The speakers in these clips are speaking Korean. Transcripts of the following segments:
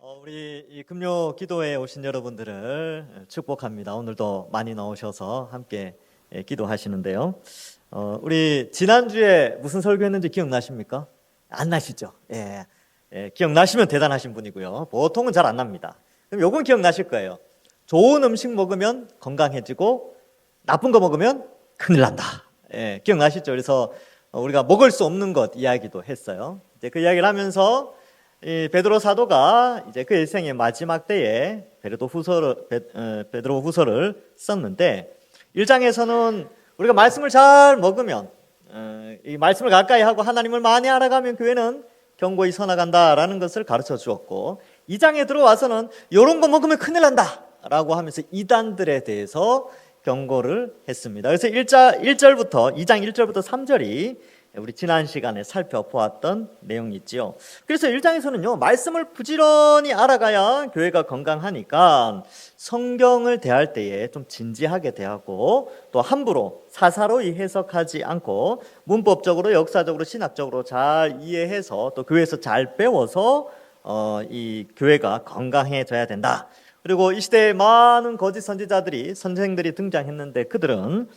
우리 이 금요 기도회에 오신 여러분들을 축복합니다. 오늘도 많이 나오셔서 함께 기도하시는데요. 우리 지난주에 무슨 설교했는지 기억나십니까? 안 나시죠? 기억나시면 대단하신 분이고요. 보통은 잘 안 납니다. 그럼 요건 기억나실 거예요. 좋은 음식 먹으면 건강해지고 나쁜 거 먹으면 큰일 난다. 기억나시죠? 그래서 우리가 먹을 수 없는 것 이야기도 했어요. 이제 그 이야기를 하면서 이 베드로 사도가 이제 그 일생의 마지막 때에 베드로 후서를 썼는데 1장에서는 우리가 말씀을 잘 먹으면 이 말씀을 가까이 하고 하나님을 많이 알아가면 교회는 견고히 서나간다라는 것을 가르쳐 주었고 2장에 들어와서는 이런 거 먹으면 큰일 난다라고 하면서 이단들에 대해서 경고를 했습니다. 그래서 2장 1절부터 3절이 우리 지난 시간에 살펴보았던 내용이 있지요. 그래서 1장에서는요, 말씀을 부지런히 알아가야 교회가 건강하니까 성경을 대할 때에 좀 진지하게 대하고 또 함부로 사사로이 해석하지 않고 문법적으로, 역사적으로, 신학적으로 잘 이해해서 또 교회에서 잘 배워서 이 교회가 건강해져야 된다. 그리고 이 시대에 많은 거짓 선생들이 등장했는데 그들은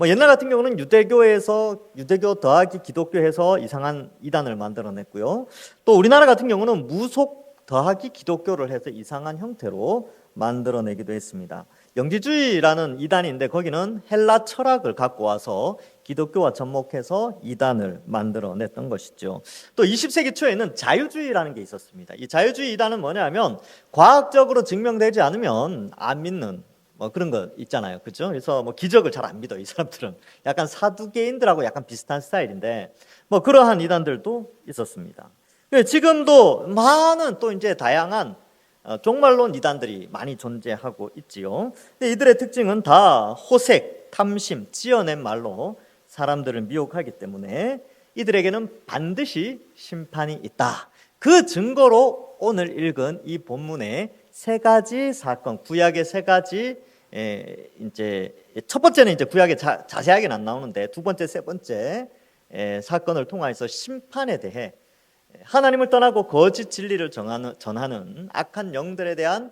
옛날 같은 경우는 유대교 더하기 기독교해서 이상한 이단을 만들어냈고요. 또 우리나라 같은 경우는 무속 더하기 기독교를 해서 이상한 형태로 만들어내기도 했습니다. 영지주의라는 이단인데 거기는 헬라 철학을 갖고 와서 기독교와 접목해서 이단을 만들어냈던 것이죠. 또 20세기 초에는 자유주의라는 게 있었습니다. 이 자유주의 이단은 뭐냐면 과학적으로 증명되지 않으면 안 믿는 그런 거 있잖아요. 그죠? 그래서 기적을 잘 안 믿어, 이 사람들은. 약간 사두개인들하고 약간 비슷한 스타일인데, 그러한 이단들도 있었습니다. 지금도 많은 또 이제 다양한 종말론 이단들이 많이 존재하고 있지요. 근데 이들의 특징은 다 호색, 탐심, 지어낸 말로 사람들을 미혹하기 때문에 이들에게는 반드시 심판이 있다. 그 증거로 오늘 읽은 이 본문의 세 가지 사건, 구약의 세 가지 이제 첫 번째는 이제 구약에 자세하게는 안 나오는데 두 번째, 세 번째 사건을 통해서 심판에 대해 하나님을 떠나고 거짓 진리를 전하는 악한 영들에 대한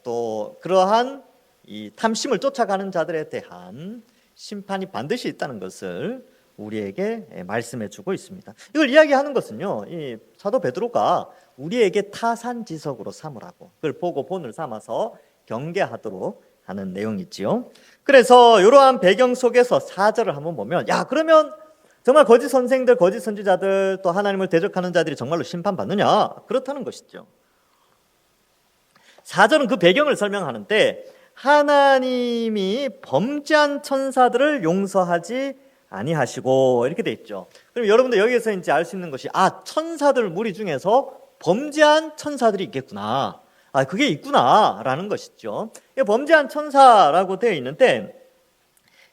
또 그러한 이 탐심을 쫓아가는 자들에 대한 심판이 반드시 있다는 것을 우리에게 말씀해 주고 있습니다. 이걸 이야기하는 것은요, 이 사도 베드로가 우리에게 타산지석으로 삼으라고 그걸 보고 본을 삼아서 경계하도록 하는 내용이지요. 그래서 이러한 배경 속에서 4절을 한번 보면 그러면 정말 거짓 선생들, 거짓 선지자들 또 하나님을 대적하는 자들이 정말로 심판받느냐? 그렇다는 것이죠. 4절은 그 배경을 설명하는데 하나님이 범죄한 천사들을 용서하지 아니하시고 이렇게 돼 있죠. 그럼 여러분들 여기에서 이제 알 수 있는 것이 천사들 무리 중에서 범죄한 천사들이 있겠구나. 그게 있구나라는 것이죠. 범죄한 천사라고 되어 있는데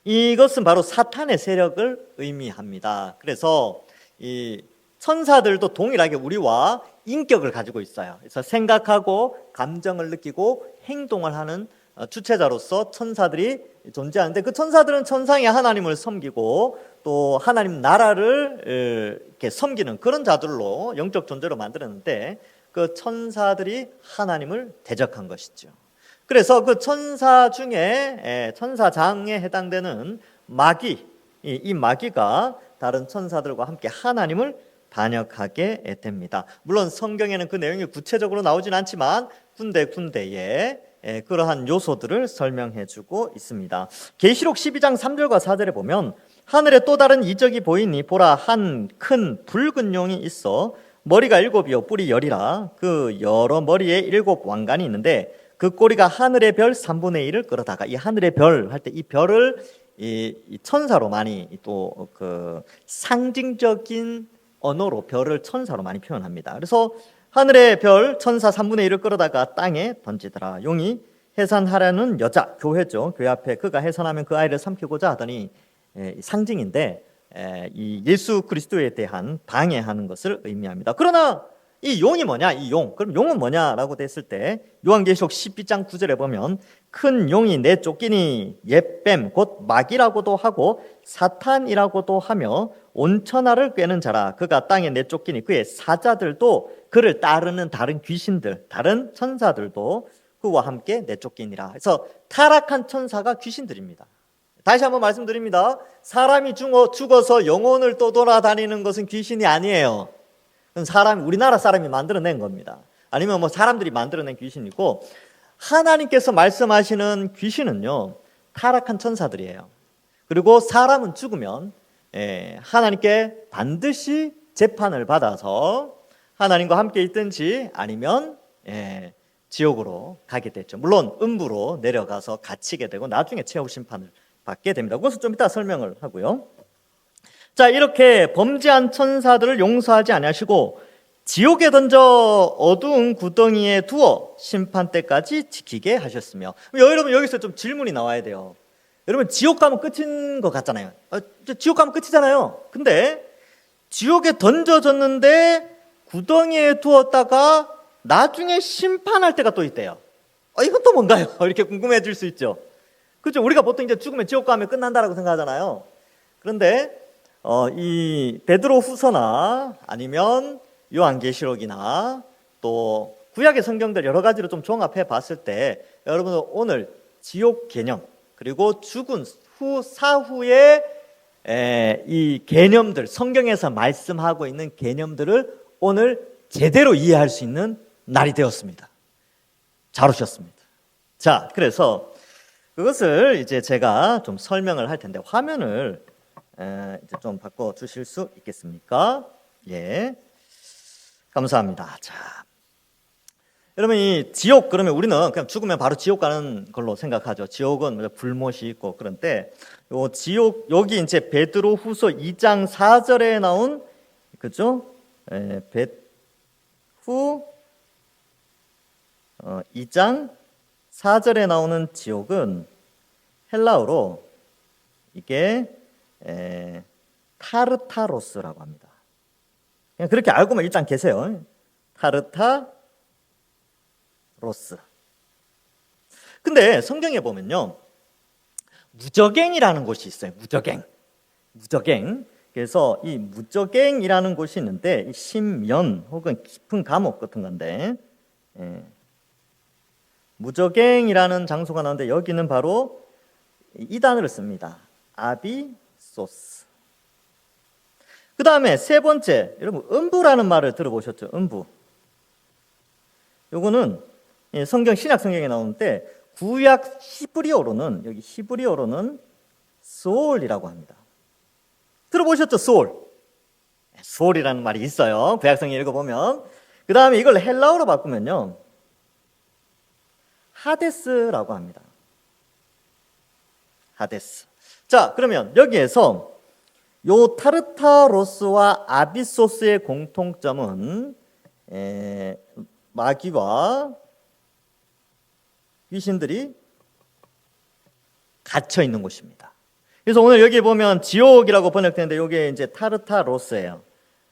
이것은 바로 사탄의 세력을 의미합니다. 그래서 이 천사들도 동일하게 우리와 인격을 가지고 있어요. 그래서 생각하고 감정을 느끼고 행동을 하는 주체자로서 천사들이 존재하는데 그 천사들은 천상의 하나님을 섬기고 또 하나님 나라를 이렇게 섬기는 그런 자들로 영적 존재로 만들었는데 그 천사들이 하나님을 대적한 것이죠. 그래서 그 천사 중에 천사장에 해당되는 마귀, 이 마귀가 다른 천사들과 함께 하나님을 반역하게 됩니다. 물론 성경에는 그 내용이 구체적으로 나오진 않지만 군데군데에 그러한 요소들을 설명해주고 있습니다. 계시록 12장 3절과 4절에 보면 하늘에 또 다른 이적이 보이니 보라 한 큰 붉은 용이 있어 머리가 7이요 뿔이 10이라 그 여러 머리에 7 왕관이 있는데 그 꼬리가 하늘의 별 3분의 1을 끌어다가 이 하늘의 별 할 때 이 별을 이 천사로 많이 또 그 상징적인 언어로 별을 천사로 많이 표현합니다. 그래서 하늘의 별 천사 3분의 1을 끌어다가 땅에 던지더라. 용이 해산하려는 여자, 교회죠. 교회 앞에 그가 해산하면 그 아이를 삼키고자 하더니 상징인데 이 예수 그리스도에 대한 방해하는 것을 의미합니다. 그러나 이 용이 뭐냐? 이 용. 그럼 용은 뭐냐라고 됐을 때 요한계시록 12장 9절에 보면 큰 용이 내쫓기니 옛뱀 곧 마귀라고도 하고 사탄이라고도 하며 온천하를 꿰는 자라. 그가 땅에 내쫓기니 그의 사자들도 그를 따르는 다른 귀신들, 다른 천사들도 그와 함께 내쫓기니라. 그래서 타락한 천사가 귀신들입니다. 다시 한번 말씀드립니다. 사람이 죽어서 영혼을 떠돌아다니는 것은 귀신이 아니에요. 그건 우리나라 사람이 만들어낸 겁니다. 아니면 뭐 사람들이 만들어낸 귀신이고, 하나님께서 말씀하시는 귀신은요, 타락한 천사들이에요. 그리고 사람은 죽으면 하나님께 반드시 재판을 받아서 하나님과 함께 있든지 아니면 지옥으로 가게 됐죠. 물론 음부로 내려가서 갇히게 되고 나중에 최후 심판을 받게 됩니다. 그것은 좀 이따 설명을 하고요. 자, 이렇게 범죄한 천사들을 용서하지 아니하시고 지옥에 던져 어두운 구덩이에 두어 심판 때까지 지키게 하셨으며. 여러분, 여기서 좀 질문이 나와야 돼요. 여러분, 지옥 가면 끝인 것 같잖아요. 지옥 가면 끝이잖아요. 근데 지옥에 던져졌는데 구덩이에 두었다가 나중에 심판할 때가 또 있대요. 이건 또 뭔가요? 이렇게 궁금해질 수 있죠. 그렇죠? 우리가 보통 이제 죽으면 지옥 가면 끝난다라고 생각하잖아요. 그런데 이 베드로 후서나 아니면 요한계시록이나 또 구약의 성경들 여러 가지로 좀 종합해 봤을 때 여러분 오늘 지옥 개념 그리고 죽은 후 사후의 이 개념들, 성경에서 말씀하고 있는 개념들을 오늘 제대로 이해할 수 있는 날이 되었습니다. 잘 오셨습니다. 자, 그래서 그것을 이제 제가 좀 설명을 할 텐데 화면을 이제 좀 바꿔 주실 수 있겠습니까? 예, 감사합니다. 자, 여러분 이 지옥 그러면 우리는 그냥 죽으면 바로 지옥 가는 걸로 생각하죠. 지옥은 불못이 있고 그런데 요 지옥 여기 이제 베드로후서 2장 4절에 나온 그죠? 베후 2장 4절에 나오는 지옥은 헬라어로 이게 타르타로스라고 합니다. 그냥 그렇게 알고만 일단 계세요. 타르타로스. 근데 성경에 보면요, 무저갱이라는 곳이 있어요. 무저갱. 그래서 이 무저갱이라는 곳이 있는데 심연 혹은 깊은 감옥 같은 건데 무저갱이라는 장소가 나오는데 여기는 바로 이 단어를 씁니다. 아비소스. 그 다음에 세 번째, 여러분 음부라는 말을 들어보셨죠? 음부. 요거는 성경 신약 성경에 나오는데 구약 히브리어로는 여기 히브리어로는 소울이라고 합니다. 들어보셨죠? 소울이라는 말이 있어요. 구약 성경 읽어보면. 그 다음에 이걸 헬라어로 바꾸면요, 하데스라고 합니다. 하데스. 자, 그러면 여기에서 요 타르타로스와 아비소스의 공통점은 마귀와 귀신들이 갇혀 있는 곳입니다. 그래서 오늘 여기 보면 지옥이라고 번역되는데 여기에 이제 타르타로스예요.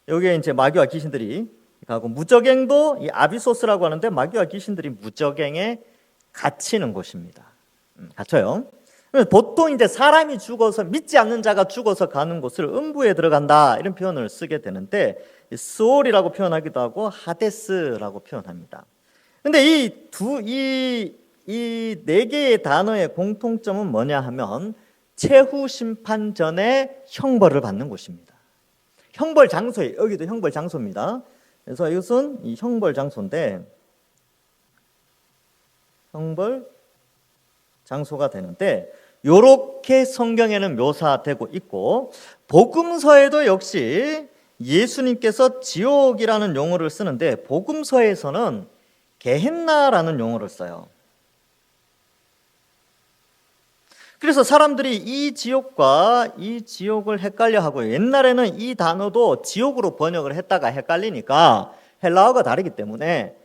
여기에 이제 마귀와 귀신들이 가고 무저갱도 이 아비소스라고 하는데 마귀와 귀신들이 무저갱에 갇히는 곳입니다. 갇혀요. 보통 이제 사람이 죽어서 믿지 않는 자가 죽어서 가는 곳을 음부에 들어간다 이런 표현을 쓰게 되는데 스올이라고 표현하기도 하고 하데스라고 표현합니다. 근데 이 네 개의 단어의 공통점은 뭐냐 하면 최후 심판 전에 형벌을 받는 곳입니다. 형벌 장소에 여기도 형벌 장소입니다. 그래서 이것은 이 형벌 장소인데 형벌 장소가 되는데 이렇게 성경에는 묘사되고 있고 복음서에도 역시 예수님께서 지옥이라는 용어를 쓰는데 복음서에서는 게헨나라는 용어를 써요. 그래서 사람들이 이 지옥과 이 지옥을 헷갈려하고 옛날에는 이 단어도 지옥으로 번역을 했다가 헷갈리니까 헬라어가 다르기 때문에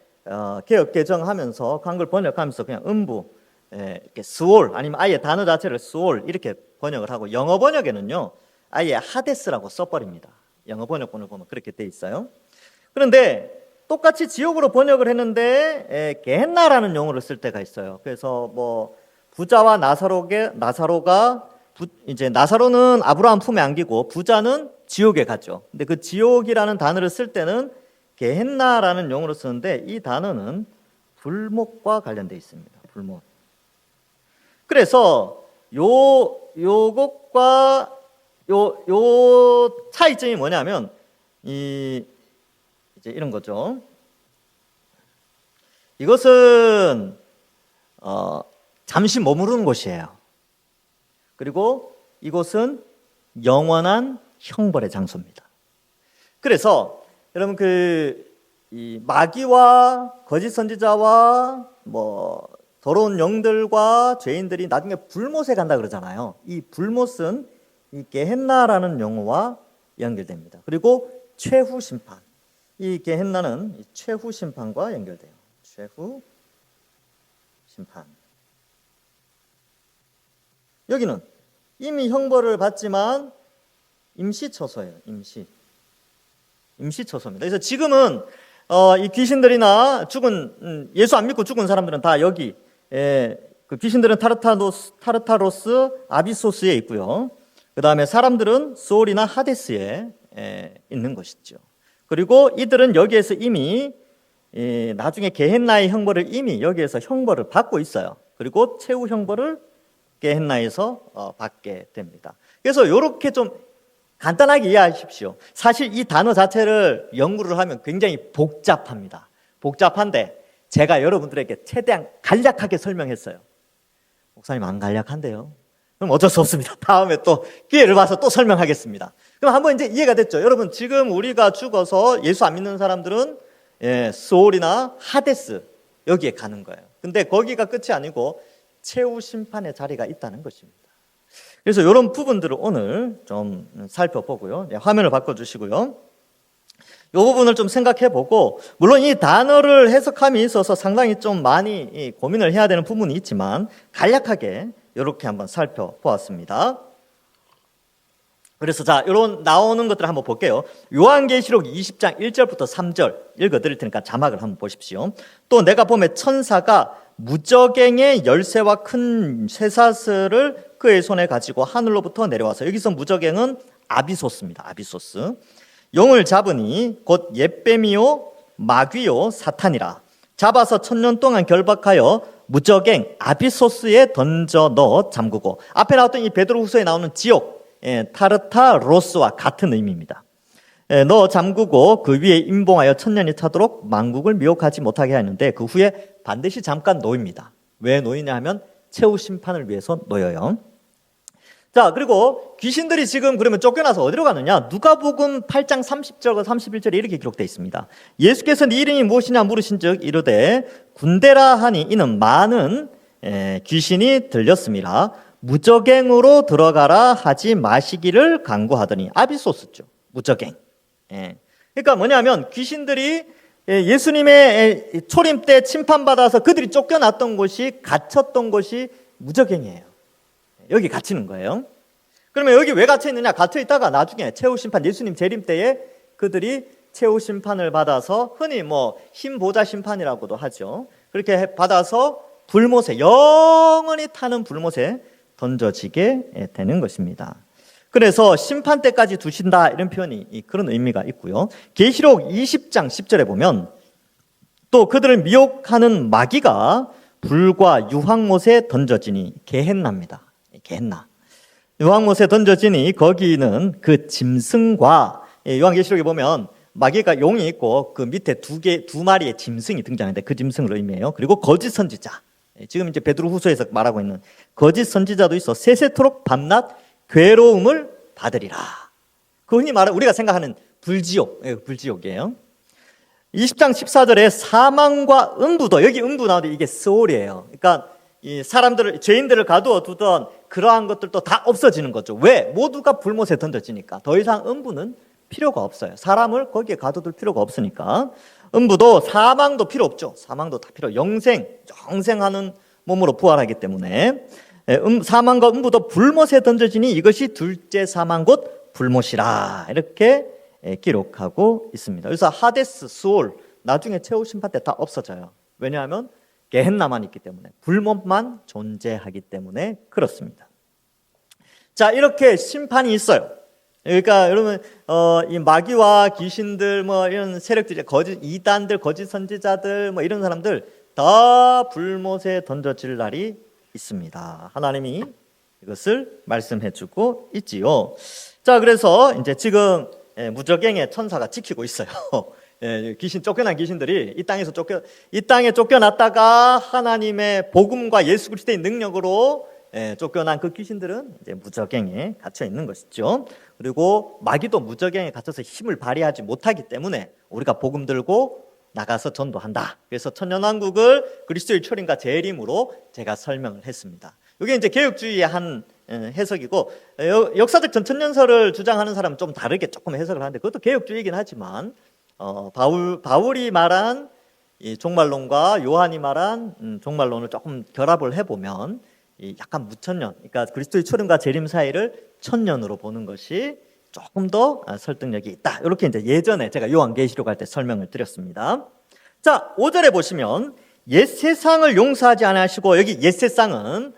개역 개정하면서 한글 번역하면서 그냥 음부 이렇게 스올 아니면 아예 단어 자체를 스올 이렇게 번역을 하고 영어 번역에는요 아예 하데스라고 써버립니다. 영어 번역본을 보면 그렇게 돼 있어요. 그런데 똑같이 지옥으로 번역을 했는데 게헨나라는 용어를 쓸 때가 있어요. 그래서 뭐 부자와 나사로가 이제 나사로는 아브라함 품에 안기고 부자는 지옥에 가죠. 근데 그 지옥이라는 단어를 쓸 때는 게헨나라는 용어로 쓰는데 이 단어는 불목과 관련되어 있습니다. 불목. 그래서 요것과 요 차이점이 뭐냐면 이제 이런 거죠. 이것은 잠시 머무르는 곳이에요. 그리고 이곳은 영원한 형벌의 장소입니다. 그래서 여러분 이 마귀와 거짓 선지자와 뭐 더러운 영들과 죄인들이 나중에 불못에 간다 그러잖아요. 이 불못은 이 게헨나라는 용어와 연결됩니다. 그리고 최후 심판. 이 게헨나는 최후 심판과 연결돼요. 최후 심판. 여기는 이미 형벌을 받지만 임시처소예요. 임시처소입니다. 그래서 지금은 이 귀신들이나 죽은 예수 안 믿고 죽은 사람들은 다 여기 그 귀신들은 타르타로스 아비소스에 있고요. 그 다음에 사람들은 소울이나 하데스에 있는 것이죠. 그리고 이들은 여기에서 이미 나중에 게헨나의 형벌을 이미 여기에서 형벌을 받고 있어요. 그리고 최후 형벌을 게헨나에서 받게 됩니다. 그래서 이렇게 좀 간단하게 이해하십시오. 사실 이 단어 자체를 연구를 하면 굉장히 복잡합니다. 복잡한데 제가 여러분들에게 최대한 간략하게 설명했어요. 목사님 안 간략한데요? 그럼 어쩔 수 없습니다. 다음에 또 기회를 봐서 또 설명하겠습니다. 그럼 한번 이제 이해가 됐죠? 여러분 지금 우리가 죽어서 예수 안 믿는 사람들은 소울이나 하데스 여기에 가는 거예요. 근데 거기가 끝이 아니고 최후 심판의 자리가 있다는 것입니다. 그래서 이런 부분들을 오늘 좀 살펴보고요. 화면을 바꿔주시고요. 이 부분을 좀 생각해보고, 물론 이 단어를 해석함에 있어서 상당히 좀 많이 고민을 해야 되는 부분이 있지만 간략하게 이렇게 한번 살펴보았습니다. 그래서 자, 이런 나오는 것들을 한번 볼게요. 요한계시록 20장 1절부터 3절 읽어드릴 테니까 자막을 한번 보십시오. 또 내가 보매 천사가 무저갱의 열쇠와 큰 쇠사슬을 그의 손에 가지고 하늘로부터 내려와서, 여기서 무저갱은 아비소스입니다. 아비소스. 용을 잡으니 곧 옛뱀이요 마귀요 사탄이라. 잡아서 1000년 동안 결박하여 무저갱 아비소스에 던져 넣어 잠그고, 앞에 나왔던 이 베드로후서에 나오는 지옥 타르타로스와 같은 의미입니다. 넣어 잠그고 그 위에 임봉하여 1000년이 차도록 만국을 미혹하지 못하게 하는데 그 후에 반드시 잠깐 놓입니다. 왜 놓이냐 하면 최후 심판을 위해서 놓여요. 자, 그리고 귀신들이 지금 그러면 쫓겨나서 어디로 가느냐? 누가복음 8장 30절과 31절에 이렇게 기록되어 있습니다. 예수께서 네 이름이 무엇이냐 물으신즉 이르되 군대라 하니 이는 많은 귀신이 들렸습니다. 무저갱으로 들어가라 하지 마시기를 간구하더니. 아비소스죠. 무저갱. 그러니까 뭐냐면 귀신들이 예수님의 초림 때 침판받아서 그들이 쫓겨났던 곳이, 갇혔던 곳이 무저갱이에요. 여기 갇히는 거예요. 그러면 여기 왜 갇혀 있느냐? 갇혀 있다가 나중에 최후 심판, 예수님 재림 때에 그들이 최후 심판을 받아서 흔히 뭐 흰보자 심판이라고도 하죠. 그렇게 받아서 불못에, 영원히 타는 불못에 던져지게 되는 것입니다. 그래서 심판 때까지 두신다, 이런 표현이 그런 의미가 있고요. 계시록 20장 10절에 보면 또 그들을 미혹하는 마귀가 불과 유황못에 던져지니. 게헨나입니다. 게헨나. 유황못에 던져지니 거기는 그 짐승과, 요한계시록에 보면 마귀가 용이 있고 그 밑에 두 마리의 짐승이 등장하는데 그 짐승을 의미해요. 그리고 거짓 선지자, 지금 이제 베드로후서에서 말하고 있는 거짓 선지자도 있어 세세토록 밤낮 괴로움을 받으리라. 그 흔히 말하는 우리가 생각하는 불지옥, 불지옥이에요. 20장 14절에 사망과 음부도, 여기 음부 나오는데 이게 소울이에요. 그러니까 이 사람들을, 죄인들을 가두어 두던 그러한 것들도 다 없어지는 거죠. 왜? 모두가 불못에 던져지니까 더 이상 음부는 필요가 없어요. 사람을 거기에 가둬둘 필요가 없으니까. 음부도, 사망도 필요 없죠. 사망도 다 필요. 영생하는 몸으로 부활하기 때문에 사망과 음부도 불못에 던져지니 이것이 둘째 사망 곧 불못이라, 이렇게 기록하고 있습니다. 그래서 하데스, 수올, 나중에 최후 심판 때 다 없어져요. 왜냐하면 게헨나만 있기 때문에, 불못만 존재하기 때문에 그렇습니다. 자, 이렇게 심판이 있어요. 그러니까 여러분, 이 마귀와 귀신들, 뭐 이런 세력들, 거짓 이단들, 거짓 선지자들, 뭐 이런 사람들 다 불못에 던져질 날이 있습니다. 하나님이 이것을 말씀해주고 있지요. 자, 그래서 이제 지금 무저갱의 천사가 지키고 있어요. 귀신 쫓겨난 귀신들이 이 땅에 쫓겨났다가 하나님의 복음과 예수 그리스도의 능력으로 쫓겨난 그 귀신들은 이제 무저갱에 갇혀 있는 것이죠. 그리고 마귀도 무저갱에 갇혀서 힘을 발휘하지 못하기 때문에 우리가 복음 들고 나가서 전도한다. 그래서 천년왕국을 그리스도의 초림과 재림으로 제가 설명을 했습니다. 이게 이제 개혁주의의 한 해석이고, 역사적 전천년설을 주장하는 사람은 좀 다르게 조금 해석을 하는데, 그것도 개혁주의이긴 하지만 바울이 말한 이 종말론과 요한이 말한 종말론을 조금 결합을 해보면 약간 무천년, 그러니까 그리스도의 초림과 재림 사이를 천년으로 보는 것이 조금 더 설득력이 있다. 이렇게 이제 예전에 제가 요한계시록 할 때 설명을 드렸습니다. 자, 5절에 보시면 옛 세상을 용서하지 아니하시고, 여기 옛 세상은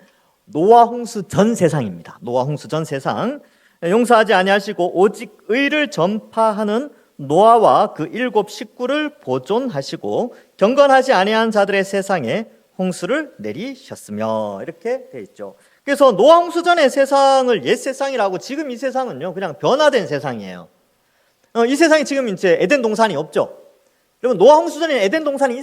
노아 홍수 전 세상입니다. 노아 홍수 전 세상 용서하지 아니하시고 오직 의를 전파하는 노아와 그 7 식구를 보존하시고 경건하지 아니한 자들의 세상에 홍수를 내리셨으며, 이렇게 돼 있죠. 그래서 노아 홍수 전의 세상을 옛 세상이라고, 지금 이 세상은요 그냥 변화된 세상이에요. 이 세상에 지금 이제 에덴 동산이 없죠. 여러분, 노아 홍수 전에 에덴 동산이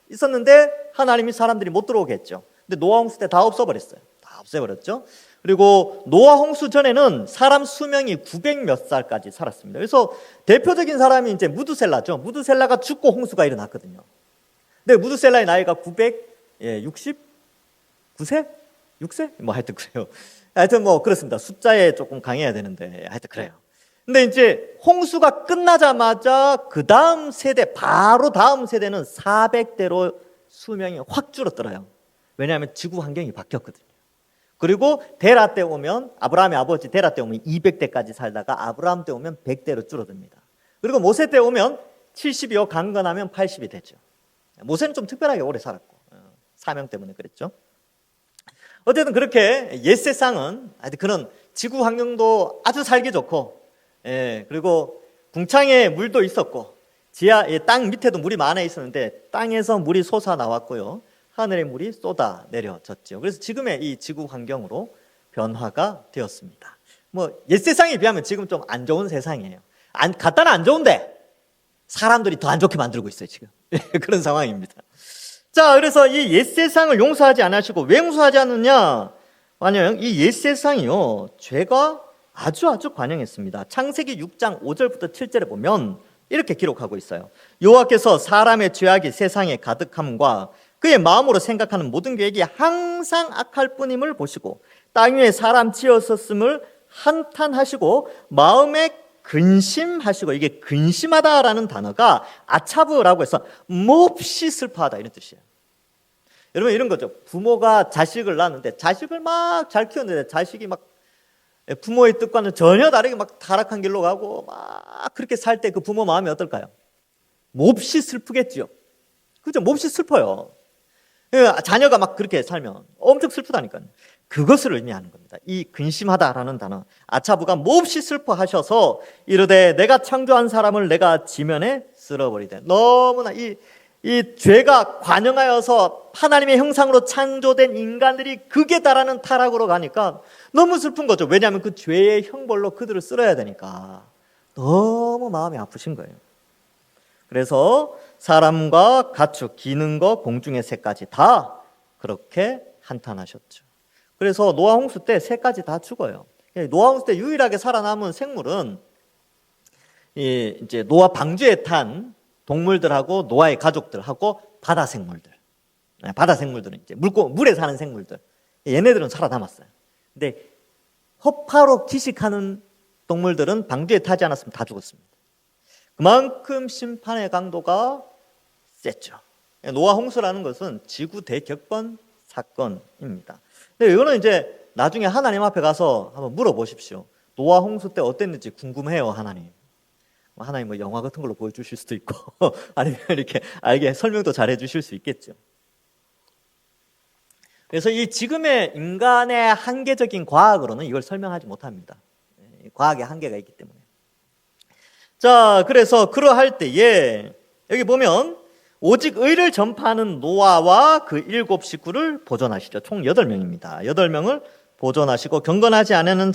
있었는데 하나님이 사람들이 못 들어오게 했죠. 근데 노아 홍수 때 다 없애버렸어요. 다 없애버렸죠. 그리고 노아 홍수 전에는 사람 수명이 900 몇 살까지 살았습니다. 그래서 대표적인 사람이 이제 무드셀라죠. 무드셀라가 죽고 홍수가 일어났거든요. 근데 무드셀라의 나이가 969세? 6세? 뭐 하여튼 그래요. 하여튼 뭐 그렇습니다. 숫자에 조금 강해야 되는데 하여튼 그래요. 근데 이제 홍수가 끝나자마자 그 다음 세대, 바로 다음 세대는 400대로 수명이 확 줄어들어요. 왜냐하면 지구 환경이 바뀌었거든요. 그리고 데라 때 오면, 아브라함의 아버지 데라 때 오면 200대까지 살다가 아브라함 때 오면 100대로 줄어듭니다. 그리고 모세 때 오면 70이요, 강건하면 80이 되죠. 모세는 좀 특별하게 오래 살았고, 사명 때문에 그랬죠. 어쨌든 그렇게 옛 세상은 그런 지구 환경도 아주 살기 좋고, 그리고 궁창에 물도 있었고, 땅 밑에도 물이 많아 있었는데 땅에서 물이 솟아 나왔고요, 하늘의 물이 쏟아 내려졌죠. 그래서 지금의 이 지구 환경으로 변화가 되었습니다. 뭐 옛 세상에 비하면 지금 좀 안 좋은 세상이에요. 갖다는 안 좋은데 사람들이 더 안 좋게 만들고 있어요, 지금. 그런 상황입니다. 자, 그래서 이 옛 세상을 용서하지 않으시고, 왜 용서하지 않느냐? 만약 이 옛 세상이요, 죄가 아주 관영했습니다. 창세기 6장 5절부터 7절에 보면 이렇게 기록하고 있어요. 여호와께서 사람의 죄악이 세상에 가득함과 그의 마음으로 생각하는 모든 계획이 항상 악할 뿐임을 보시고 땅 위에 사람 지었었음을 한탄하시고 마음에 근심하시고, 이게 근심하다라는 단어가 아차브라고 해서 몹시 슬퍼하다 이런 뜻이에요. 여러분, 이런 거죠. 부모가 자식을 낳았는데 자식을 막 잘 키웠는데 자식이 막 부모의 뜻과는 전혀 다르게 막 타락한 길로 가고 막 그렇게 살 때 그 부모 마음이 어떨까요? 몹시 슬프겠지요. 그죠? 몹시 슬퍼요. 자녀가 막 그렇게 살면 엄청 슬프다니까요. 그것을 의미하는 겁니다. 이 근심하다라는 단어, 아차브가 몹시 슬퍼하셔서 이르되 내가 창조한 사람을 내가 지면에 쓸어버리되. 너무나 이 죄가 관영하여서 하나님의 형상으로 창조된 인간들이 극에 달하는 타락으로 가니까 너무 슬픈 거죠. 왜냐하면 그 죄의 형벌로 그들을 쓸어야 되니까 너무 마음이 아프신 거예요. 그래서 사람과 가축, 기는 것, 공중의 새까지 다 그렇게 한탄하셨죠. 그래서 노아 홍수 때 새까지 다 죽어요. 노아 홍수 때 유일하게 살아남은 생물은 이제 노아 방주에 탄 동물들하고 노아의 가족들하고 바다 생물들. 바다 생물들은 이제 물에 사는 생물들. 얘네들은 살아남았어요. 근데 허파로 기식하는 동물들은 방주에 타지 않았으면 다 죽었습니다. 그만큼 심판의 강도가 셌죠. 노아 홍수라는 것은 지구 대격번 사건입니다. 근데 이거는 이제 나중에 하나님 앞에 가서 한번 물어보십시오. 노아 홍수 때 어땠는지 궁금해요, 하나님. 하나님 뭐 영화 같은 걸로 보여주실 수도 있고 아니면 이렇게 알게 설명도 잘 해주실 수 있겠죠. 그래서 이 지금의 인간의 한계적인 과학으로는 이걸 설명하지 못합니다. 과학의 한계가 있기 때문에. 자, 그래서 그러할 때에 여기 보면 오직 의를 전파하는 노아와 그 7 식구를 보존하시죠. 총 8명입니다. 8명을 보존하시고 경건하지 않은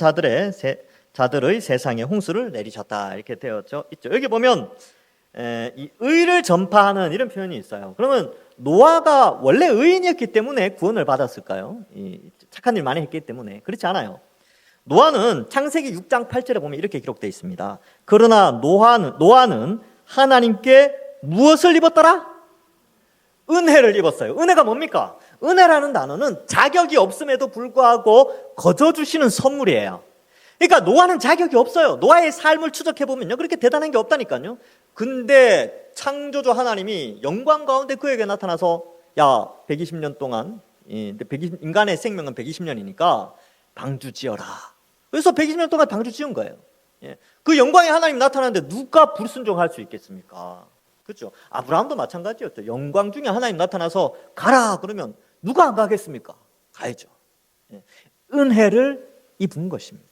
자들의 세상에 홍수를 내리셨다 이렇게 되어 있죠. 여기 보면 이 의를 전파하는 이런 표현이 있어요. 그러면 노아가 원래 의인이었기 때문에 구원을 받았을까요? 착한 일 많이 했기 때문에. 그렇지 않아요. 노아는 창세기 6장 8절에 보면 이렇게 기록되어 있습니다. 그러나 노아는 하나님께 무엇을 입었더라? 은혜를 입었어요. 은혜가 뭡니까? 은혜라는 단어는 자격이 없음에도 불구하고 거저주시는 선물이에요. 그러니까 노아는 자격이 없어요. 노아의 삶을 추적해보면요, 그렇게 대단한 게 없다니까요. 근데 창조주 하나님이 영광 가운데 그에게 나타나서 야, 120년 동안 인간의 생명은 120년이니까 방주 지어라. 그래서 120년 동안 방주 지은 거예요. 그 영광의 하나님 나타나는데 누가 불순종할 수 있겠습니까? 그렇죠. 아브라함도 마찬가지였죠. 영광 중에 하나님 나타나서 가라 그러면 누가 안 가겠습니까? 가야죠. 은혜를 입은 것입니다.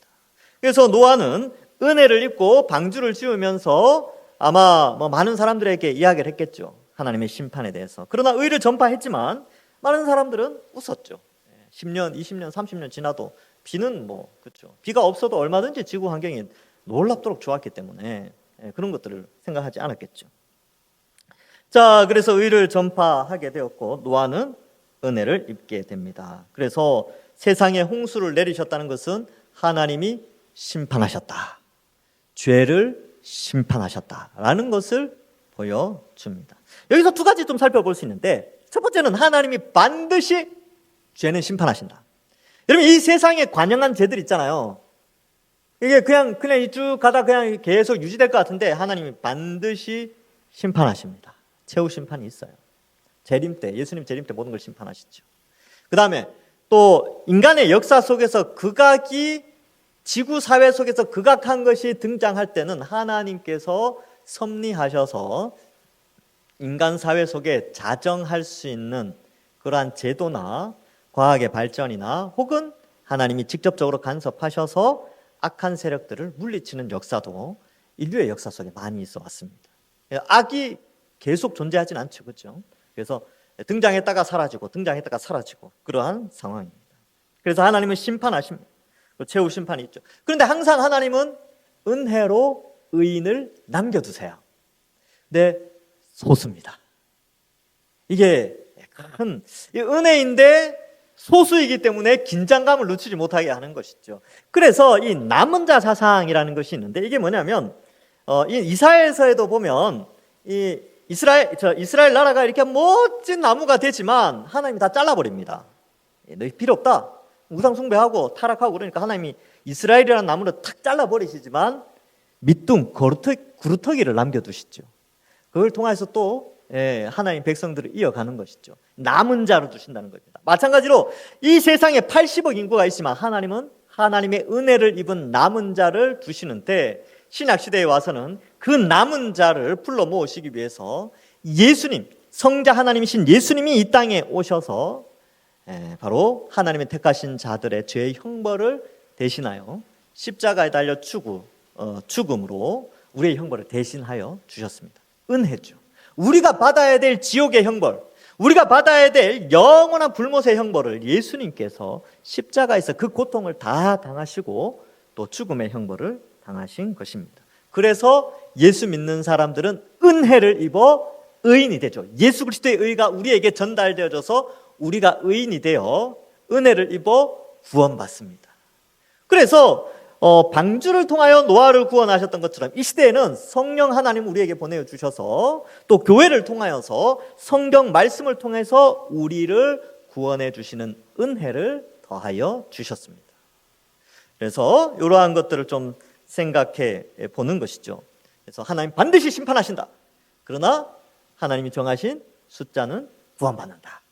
그래서 노아는 은혜를 입고 방주를 지으면서 아마 많은 사람들에게 이야기를 했겠죠. 하나님의 심판에 대해서. 그러나 의를 전파했지만 많은 사람들은 웃었죠. 10년, 20년, 30년 지나도 비는 그렇죠. 비가 없어도 얼마든지 지구 환경이 놀랍도록 좋았기 때문에 그런 것들을 생각하지 않았겠죠. 자, 그래서 의를 전파하게 되었고 노아는 은혜를 입게 됩니다. 그래서 세상에 홍수를 내리셨다는 것은 하나님이 심판하셨다. 죄를 심판하셨다라는 것을 보여줍니다. 여기서 두 가지 좀 살펴볼 수 있는데, 첫 번째는 하나님이 반드시 죄는 심판하신다. 여러분, 이 세상에 관영한 죄들 있잖아요. 이게 그냥 쭉 가다 그냥 계속 유지될 것 같은데 하나님이 반드시 심판하십니다. 최후 심판이 있어요. 재림 때, 예수님 재림 때 모든 걸 심판하시죠. 그 다음에 또 인간의 역사 속에서 극악이 지구 사회 속에서 극악한 것이 등장할 때는 하나님께서 섭리하셔서 인간 사회 속에 자정할 수 있는 그러한 제도나 과학의 발전이나 혹은 하나님이 직접적으로 간섭하셔서 악한 세력들을 물리치는 역사도 인류의 역사 속에 많이 있어 왔습니다. 악이 계속 존재하진 않죠. 그렇죠? 그래서 등장했다가 사라지고 등장했다가 사라지고 그러한 상황입니다. 그래서 하나님은 심판하십니다. 최후 심판이 있죠. 그런데 항상 하나님은 은혜로 의인을 남겨두세요. 근데 소수입니다. 이게 큰 은혜인데 소수이기 때문에 긴장감을 늦추지 못하게 하는 것이죠. 그래서 이 남은 자 사상이라는 것이 있는데 이게 뭐냐면 이 이사야에서도 보면 이 이스라엘 나라가 이렇게 멋진 나무가 되지만 하나님이 다 잘라버립니다. 너희 필요 없다. 우상 숭배하고 타락하고 그러니까 하나님이 이스라엘이라는 나무를 탁 잘라버리시지만 밑둥 구루터기를 남겨두시죠. 그걸 통해서 또 하나님 백성들을 이어가는 것이죠. 남은 자로 두신다는 겁니다. 마찬가지로 이 세상에 80억 인구가 있지만 하나님은 하나님의 은혜를 입은 남은 자를 두시는데 신약시대에 와서는 그 남은 자를 불러 모으시기 위해서 예수님, 성자 하나님이신 예수님이 이 땅에 오셔서 바로 하나님의 택하신 자들의 죄의 형벌을 대신하여 십자가에 달려 죽음으로 우리의 형벌을 대신하여 주셨습니다. 은혜죠. 우리가 받아야 될 지옥의 형벌, 우리가 받아야 될 영원한 불못의 형벌을 예수님께서 십자가에서 그 고통을 다 당하시고 또 죽음의 형벌을 당하신 것입니다. 그래서 예수 믿는 사람들은 은혜를 입어 의인이 되죠. 예수 그리스도의 의가 우리에게 전달되어져서 우리가 의인이 되어 은혜를 입어 구원받습니다. 그래서 방주를 통하여 노아를 구원하셨던 것처럼 이 시대에는 성령 하나님 우리에게 보내주셔서 또 교회를 통하여서 성경 말씀을 통해서 우리를 구원해 주시는 은혜를 더하여 주셨습니다. 그래서 이러한 것들을 좀 생각해 보는 것이죠. 그래서 하나님 반드시 심판하신다. 그러나 하나님이 정하신 숫자는 구원받는다.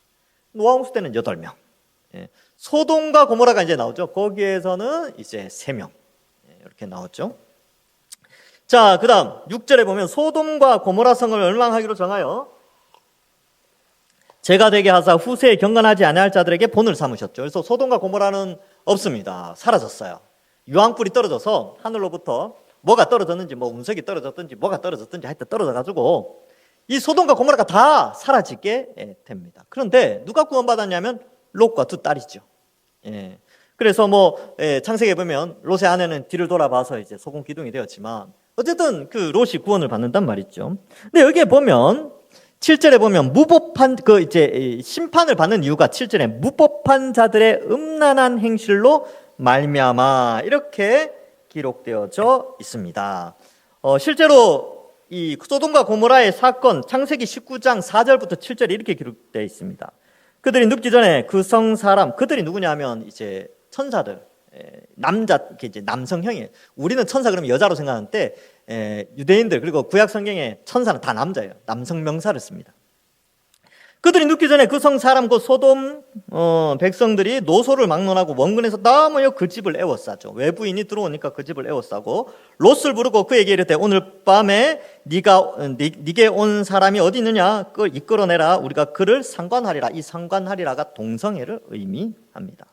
노아 홍수 때는 8명. 소돔과 고모라가 이제 나오죠. 거기에서는 이제 3명. 이렇게 나왔죠. 자, 그 다음 6절에 보면 소돔과 고모라 성을 멸망하기로 정하여 재가 되게 하사 후세에 경건하지 아니할 자들에게 본을 삼으셨죠. 그래서 소돔과 고모라는 없습니다. 사라졌어요. 유황불이 떨어져서 하늘로부터 뭐가 떨어졌는지, 뭐 운석이 떨어졌든지 뭐가 떨어졌든지 하여튼 떨어져가지고 이 소돔과 고모라가 다 사라지게 됩니다. 그런데 누가 구원받았냐면 롯과 두 딸이죠. 예. 그래서 창세기에 보면 롯의 아내는 뒤를 돌아봐서 이제 소금 기둥이 되었지만 어쨌든 그 롯이 구원을 받는단 말이죠. 근데 여기에 보면 7절에 보면 무법한 심판을 받는 이유가 7절에 무법한 자들의 음란한 행실로 말미암아 이렇게 기록되어져 있습니다. 실제로 이 소돔과 고모라의 사건 창세기 19장 4절부터 7절에 이렇게 기록되어 있습니다. 그들이 눕기 전에 그 성 사람, 그들이 누구냐면 이제 천사들, 이제 남성형이에요. 우리는 천사 그러면 여자로 생각하는데 유대인들 그리고 구약 성경에 천사는 다 남자예요. 남성 명사를 씁니다. 그들이 눕기 전에 그 성 사람 그 소돔 백성들이 노소를 막론하고 원근에서 다 모여 그 집을 에워싸죠. 외부인이 들어오니까 그 집을 에워싸고 롯을 부르고 그에게 이르되 오늘 밤에 네게 온 사람이 어디 있느냐 그걸 이끌어내라 우리가 그를 상관하리라. 이 상관하리라가 동성애를 의미합니다.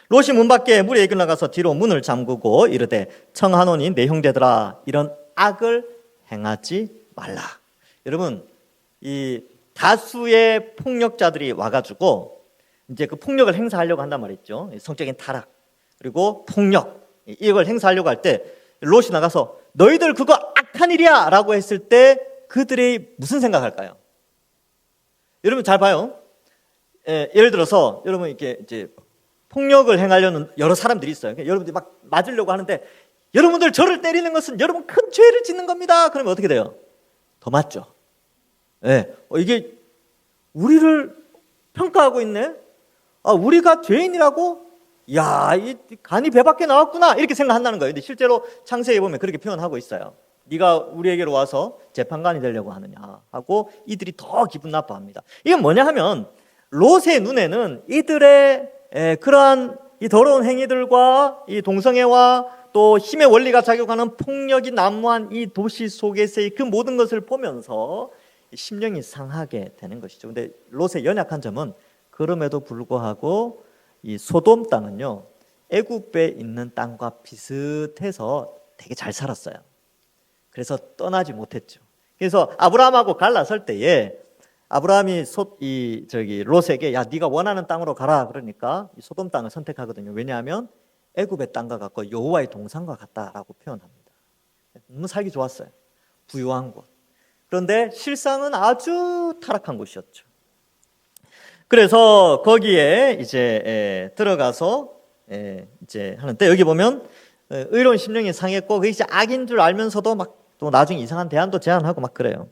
롯이 문 밖에 물에 이끌려가서 뒤로 문을 잠그고 이르되 청하노니 내 형제들아 이런 악을 행하지 말라. 여러분 이 다수의 폭력자들이 와가지고 이제 그 폭력을 행사하려고 한단 말이죠. 성적인 타락 그리고 폭력 이걸 행사하려고 할 때 롯이 나가서 너희들 그거 악한 일이야 라고 했을 때 그들이 무슨 생각할까요? 여러분 잘 봐요. 예를 들어서 여러분 이렇게 이제 폭력을 행하려는 여러 사람들이 있어요. 여러분들이 막 맞으려고 하는데 여러분들 저를 때리는 것은 여러분 큰 죄를 짓는 겁니다. 그러면 어떻게 돼요? 더 맞죠. 네. 이게 우리를 평가하고 있네. 우리가 죄인이라고? 야, 이 간이 배 밖에 나왔구나. 이렇게 생각한다는 거예요. 근데 실제로 창세기에 보면 그렇게 표현하고 있어요. 네가 우리에게로 와서 재판관이 되려고 하느냐 하고 이들이 더 기분 나빠합니다. 이건 뭐냐 하면 롯의 눈에는 이들의 그러한 이 더러운 행위들과 이 동성애와 또 힘의 원리가 작용하는 폭력이 난무한 이 도시 속에서의 그 모든 것을 보면서 심령이 상하게 되는 것이죠. 근데 롯의 연약한 점은 그럼에도 불구하고 이 소돔 땅은요 애굽에 있는 땅과 비슷해서 되게 잘 살았어요. 그래서 떠나지 못했죠. 그래서 아브라함하고 갈라설 때에 아브라함이 롯에게 야 네가 원하는 땅으로 가라 그러니까 이 소돔 땅을 선택하거든요. 왜냐하면 애굽의 땅과 같고 여호와의 동산과 같다라고 표현합니다. 너무 살기 좋았어요. 부유한 곳. 그런데 실상은 아주 타락한 곳이었죠. 그래서 거기에 이제 들어가서 이제 하는데 여기 보면 의로운 심령이 상했고 그게 이제 악인 줄 알면서도 막 또 나중에 이상한 대안도 제안하고 막 그래요.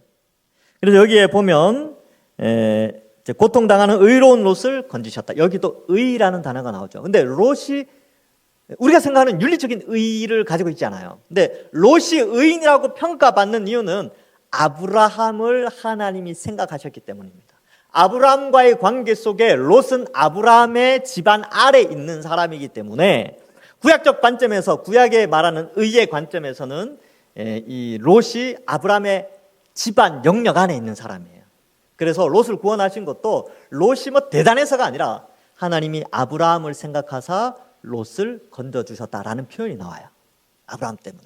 그래서 여기에 보면 이제 고통당하는 의로운 롯을 건지셨다. 여기도 의라는 단어가 나오죠. 근데 롯이 우리가 생각하는 윤리적인 의의를 가지고 있지 않아요. 근데 롯이 의인이라고 평가받는 이유는 아브라함을 하나님이 생각하셨기 때문입니다. 아브라함과의 관계 속에 롯은 아브라함의 집안 아래 있는 사람이기 때문에 구약적 관점에서 구약에 말하는 의의 관점에서는 이 롯이 아브라함의 집안 영역 안에 있는 사람이에요. 그래서 롯을 구원하신 것도 롯이 뭐 대단해서가 아니라 하나님이 아브라함을 생각하사 롯을 건져주셨다라는 표현이 나와요. 아브라함 때문에.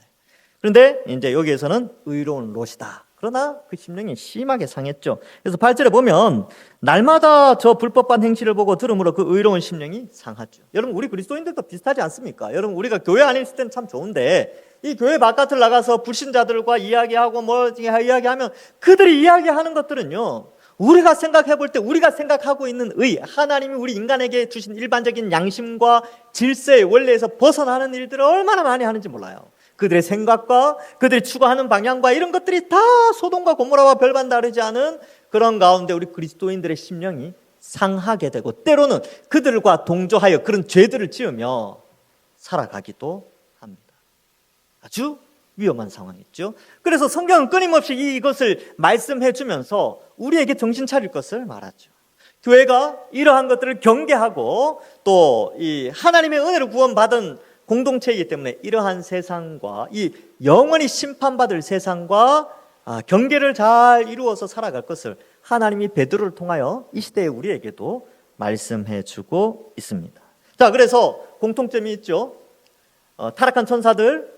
그런데 이제 여기에서는 의로운 롯이다. 그러나 그 심령이 심하게 상했죠. 그래서 8절에 보면 날마다 저 불법한 행실을 보고 들음으로 그 의로운 심령이 상하죠. 여러분 우리 그리스도인들도 비슷하지 않습니까? 여러분 우리가 교회 안에 있을 때는 참 좋은데 이 교회 바깥을 나가서 불신자들과 이야기하고 이야기하면 그들이 이야기하는 것들은요 우리가 생각해 볼 때 우리가 생각하고 있는 의, 하나님이 우리 인간에게 주신 일반적인 양심과 질서의 원리에서 벗어나는 일들을 얼마나 많이 하는지 몰라요. 그들의 생각과 그들이 추구하는 방향과 이런 것들이 다 소돔과 고모라와 별반 다르지 않은 그런 가운데 우리 그리스도인들의 심령이 상하게 되고 때로는 그들과 동조하여 그런 죄들을 지으며 살아가기도 합니다. 아주 위험한 상황이죠. 그래서 성경은 끊임없이 이것을 말씀해 주면서 우리에게 정신 차릴 것을 말하죠. 교회가 이러한 것들을 경계하고 또 이 하나님의 은혜로 구원받은 공동체이기 때문에 이러한 세상과 이 영원히 심판받을 세상과 경계를 잘 이루어서 살아갈 것을 하나님이 베드로를 통하여 이 시대에 우리에게도 말씀해 주고 있습니다. 자, 그래서 공통점이 있죠. 타락한 천사들,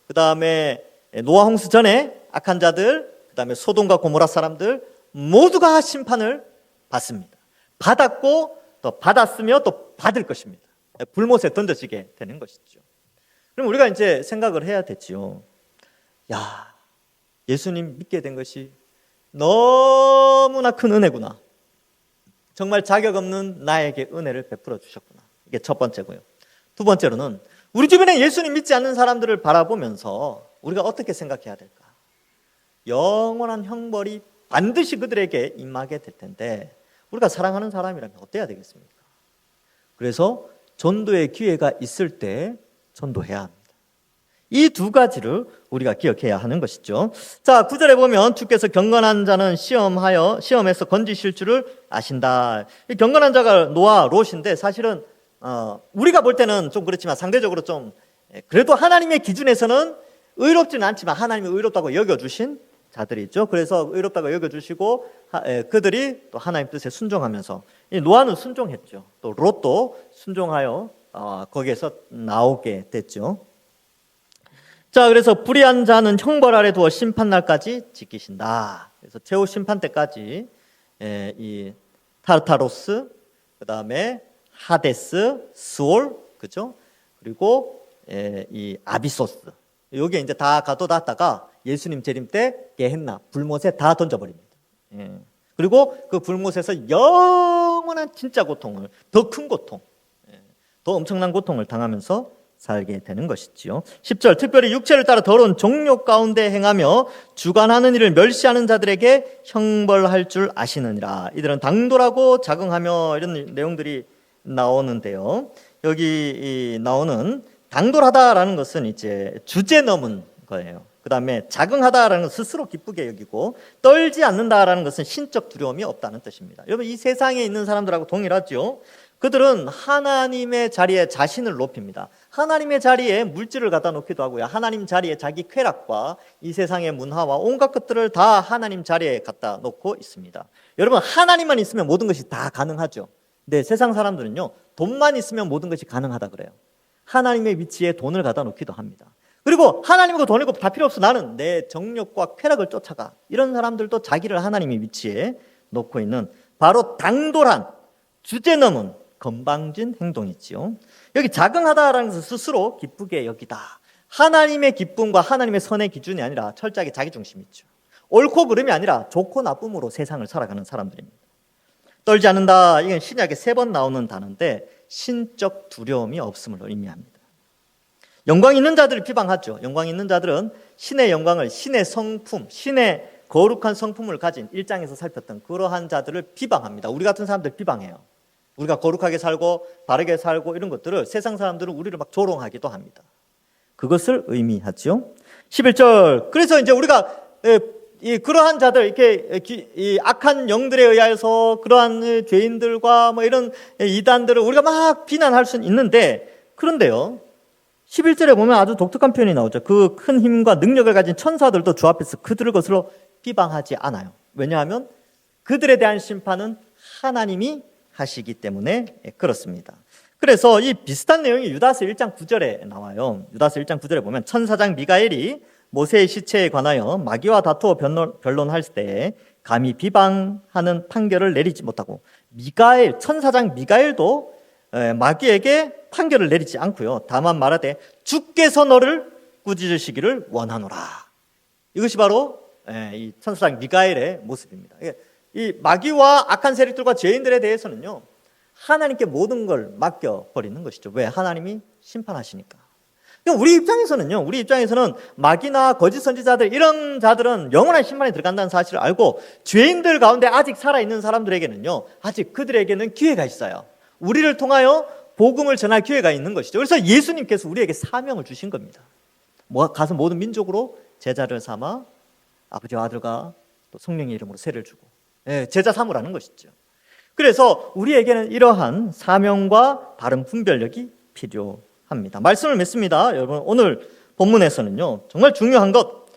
그 다음에 노아 홍수 전에 악한 자들, 그 다음에 소돔과 고모라 사람들 모두가 심판을 받습니다. 받았고 또 받았으며 또 받을 것입니다. 불못에 던져지게 되는 것이죠. 그럼 우리가 이제 생각을 해야 되지요. 야, 예수님 믿게 된 것이 너무나 큰 은혜구나. 정말 자격 없는 나에게 은혜를 베풀어 주셨구나. 이게 첫 번째고요. 두 번째로는 우리 주변에 예수님 믿지 않는 사람들을 바라보면서 우리가 어떻게 생각해야 될까? 영원한 형벌이 반드시 그들에게 임하게 될 텐데 우리가 사랑하는 사람이라면 어때야 되겠습니까? 그래서 전도의 기회가 있을 때 전도해야 합니다. 이 두 가지를 우리가 기억해야 하는 것이죠. 자, 9절에 보면 주께서 경건한 자는 시험에서 건지실 줄을 아신다. 이 경건한 자가 노아, 롯인데 사실은 우리가 볼 때는 좀 그렇지만 상대적으로 좀 그래도 하나님의 기준에서는 의롭지는 않지만 하나님이 의롭다고 여겨주신 자들이 있죠. 그래서 의롭다고 여겨주시고 그들이 또 하나님 뜻에 순종하면서 노아는 순종했죠. 또 롯도 순종하여 거기에서 나오게 됐죠. 자, 그래서 불의한 자는 형벌 아래 두어 심판날까지 지키신다. 그래서 최후 심판 때까지 이 타르타로스, 그 다음에 하데스, 스올, 그죠? 그리고 이 아비소스. 여기에 이제 다 가둬놨다가 예수님 재림 때 게헨나 불못에 다 던져버립니다. 그리고 그 불못에서 영원한 진짜 고통을, 더 큰 고통, 더 엄청난 고통을 당하면서 살게 되는 것이지요. 10절 특별히 육체를 따라 더러운 정욕 가운데 행하며 주관하는 일을 멸시하는 자들에게 형벌할 줄 아시느니라. 이들은 당돌하고 자긍하며 이런 내용들이 나오는데요. 여기 나오는 당돌하다라는 것은 이제 주제 넘은 거예요. 그 다음에 자긍하다라는 것은 스스로 기쁘게 여기고 떨지 않는다라는 것은 신적 두려움이 없다는 뜻입니다. 여러분 이 세상에 있는 사람들하고 동일하죠. 그들은 하나님의 자리에 자신을 높입니다. 하나님의 자리에 물질을 갖다 놓기도 하고요. 하나님 자리에 자기 쾌락과 이 세상의 문화와 온갖 것들을 다 하나님 자리에 갖다 놓고 있습니다. 여러분 하나님만 있으면 모든 것이 다 가능하죠. 근데 세상 사람들은요, 돈만 있으면 모든 것이 가능하다 그래요. 하나님의 위치에 돈을 갖다 놓기도 합니다. 그리고 하나님과 돈이고 다 필요 없어. 나는 내 정욕과 쾌락을 쫓아가. 이런 사람들도 자기를 하나님의 위치에 놓고 있는 바로 당돌한 주제 넘은 건방진 행동이지요. 여기 자긍하다라는 것은 스스로 기쁘게 여기다. 하나님의 기쁨과 하나님의 선의 기준이 아니라 철저하게 자기중심이죠. 옳고 그름이 아니라 좋고 나쁨으로 세상을 살아가는 사람들입니다. 떨지 않는다. 이건 신약에 3번 나오는 단어인데 신적 두려움이 없음을 의미합니다. 영광 있는 자들을 비방하죠. 영광 있는 자들은 신의 영광을, 신의 성품, 신의 거룩한 성품을 가진 1장에서 살폈던 그러한 자들을 비방합니다. 우리 같은 사람들 비방해요. 우리가 거룩하게 살고 바르게 살고 이런 것들을 세상 사람들은 우리를 막 조롱하기도 합니다. 그것을 의미하죠. 11절. 그래서 이제 우리가 그러한 자들, 이렇게 이 악한 영들에 의하여서 그러한 죄인들과 뭐 이런 이단들을 우리가 막 비난할 수는 있는데, 그런데요, 11절에 보면 아주 독특한 표현이 나오죠. 그 큰 힘과 능력을 가진 천사들도 주 앞에서 그들을 거슬러 비방하지 않아요. 왜냐하면 그들에 대한 심판은 하나님이 하시기 때문에 그렇습니다. 그래서 이 비슷한 내용이 유다서 1장 9절에 나와요. 유다서 1장 9절에 보면 천사장 미가엘이 모세의 시체에 관하여 마귀와 다투어 변론할 때 감히 비방하는 판결을 내리지 못하고, 미가엘, 천사장 미가엘도 마귀에게 판결을 내리지 않고요. 다만 말하되 주께서 너를 꾸짖으시기를 원하노라. 이것이 바로 이 천사장 미가엘의 모습입니다. 이 마귀와 악한 세력들과 죄인들에 대해서는요, 하나님께 모든 걸 맡겨버리는 것이죠. 왜? 하나님이 심판하시니까. 우리 입장에서는 마귀나 거짓 선지자들, 이런 자들은 영원한 심판에 들어간다는 사실을 알고, 죄인들 가운데 아직 살아있는 사람들에게는요, 아직 그들에게는 기회가 있어요. 우리를 통하여 복음을 전할 기회가 있는 것이죠. 그래서 예수님께서 우리에게 사명을 주신 겁니다. 가서 모든 민족으로 제자를 삼아 아버지와 아들과 또 성령의 이름으로 세를 주고 제자 삼으라는 것이죠. 그래서 우리에게는 이러한 사명과 바른 분별력이 필요합니다. 합니다. 말씀을 맺습니다. 여러분, 오늘 본문에서는요, 정말 중요한 것,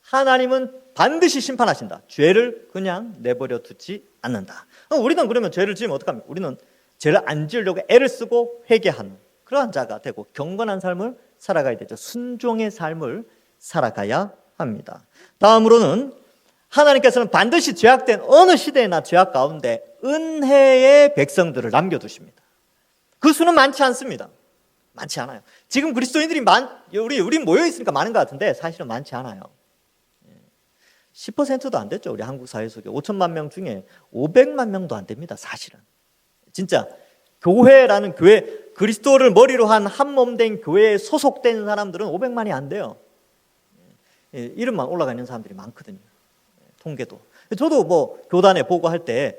하나님은 반드시 심판하신다. 죄를 그냥 내버려 두지 않는다. 우리는 그러면 죄를 지으면 어떡합니까? 우리는 죄를 안 지으려고 애를 쓰고 회개하는 그러한 자가 되고 경건한 삶을 살아가야 되죠. 순종의 삶을 살아가야 합니다. 다음으로는 하나님께서는 반드시 죄악된 어느 시대나 죄악 가운데 은혜의 백성들을 남겨두십니다. 그 수는 많지 않습니다. 많지 않아요. 지금 그리스도인들이 우리 모여 있으니까 많은 것 같은데 사실은 많지 않아요. 10%도 안 됐죠. 우리 한국 사회 속에 5천만 명 중에 500만 명도 안 됩니다. 사실은 진짜 교회라는 교회, 그리스도를 머리로 한 몸된 교회에 소속된 사람들은 500만이 안 돼요. 이름만 올라가 있는 사람들이 많거든요. 통계도. 저도 뭐 교단에 보고할 때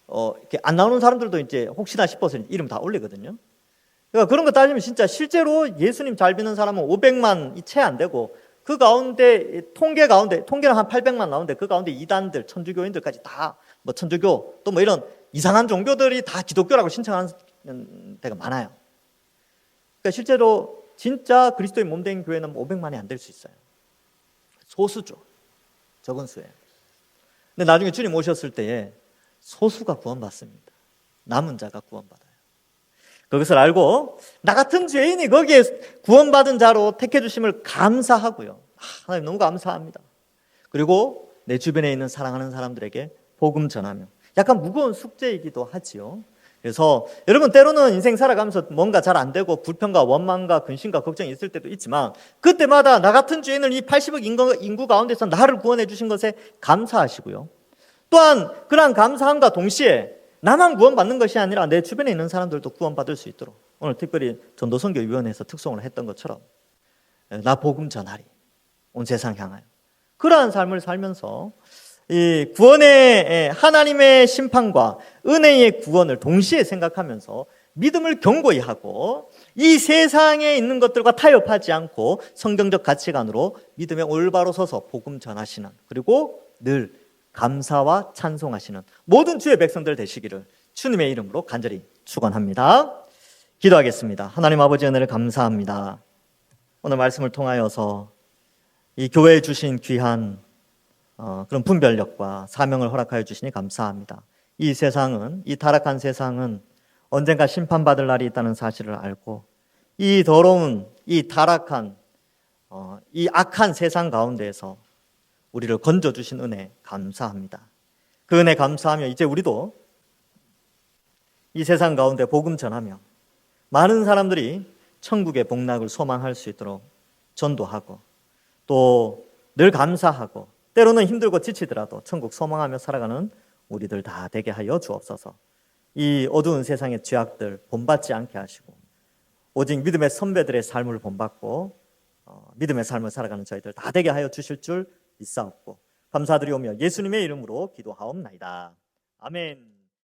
이렇게 안 나오는 사람들도 이제 혹시나 싶어서 이름 다 올리거든요. 그러니까 그런 거 따지면 진짜 실제로 예수님 잘 믿는 사람은 500만이 채 안 되고 그 가운데 통계는 한 800만 나오는데 그 가운데 이단들, 천주교인들까지 다 뭐 천주교 또 뭐 이런 이상한 종교들이 다 기독교라고 신청하는 데가 많아요. 그러니까 실제로 진짜 그리스도의 몸된 교회는 500만이 안 될 수 있어요. 소수죠. 적은 수예요. 근데 나중에 주님 오셨을 때에 소수가 구원받습니다. 남은 자가 구원받아요. 그것을 알고 나 같은 죄인이 거기에 구원받은 자로 택해 주심을 감사하고요. 하나님 너무 감사합니다. 그리고 내 주변에 있는 사랑하는 사람들에게 복음 전하며, 약간 무거운 숙제이기도 하지요. 그래서 여러분 때로는 인생 살아가면서 뭔가 잘 안 되고 불평과 원망과 근심과 걱정이 있을 때도 있지만 그때마다 나 같은 죄인을 이 80억 인구 가운데서 나를 구원해 주신 것에 감사하시고요. 또한 그러한 감사함과 동시에 나만 구원받는 것이 아니라 내 주변에 있는 사람들도 구원받을 수 있도록 오늘 특별히 전도선교위원회에서 특송을 했던 것처럼 나 복음 전하리, 온 세상 향하여 그러한 삶을 살면서 이 구원의 하나님의 심판과 은혜의 구원을 동시에 생각하면서 믿음을 견고히 하고 이 세상에 있는 것들과 타협하지 않고 성경적 가치관으로 믿음에 올바로 서서 복음 전하시는, 그리고 늘 감사와 찬송하시는 모든 주의 백성들 되시기를 주님의 이름으로 간절히 축원합니다. 기도하겠습니다. 하나님 아버지 은혜를 감사합니다. 오늘 말씀을 통하여서 이 교회에 주신 귀한 그런 분별력과 사명을 허락하여 주시니 감사합니다. 이 세상은, 이 타락한 세상은 언젠가 심판받을 날이 있다는 사실을 알고 이 더러운, 이 타락한, 이 악한 세상 가운데에서 우리를 건져주신 은혜 감사합니다. 그 은혜 감사하며 이제 우리도 이 세상 가운데 복음 전하며 많은 사람들이 천국의 복락을 소망할 수 있도록 전도하고 또 늘 감사하고 때로는 힘들고 지치더라도 천국 소망하며 살아가는 우리들 다 되게 하여 주옵소서. 이 어두운 세상의 죄악들 본받지 않게 하시고 오직 믿음의 선배들의 삶을 본받고 믿음의 삶을 살아가는 저희들 다 되게 하여 주실 줄 믿사옵고 감사드리오며 예수님의 이름으로 기도하옵나이다. 아멘.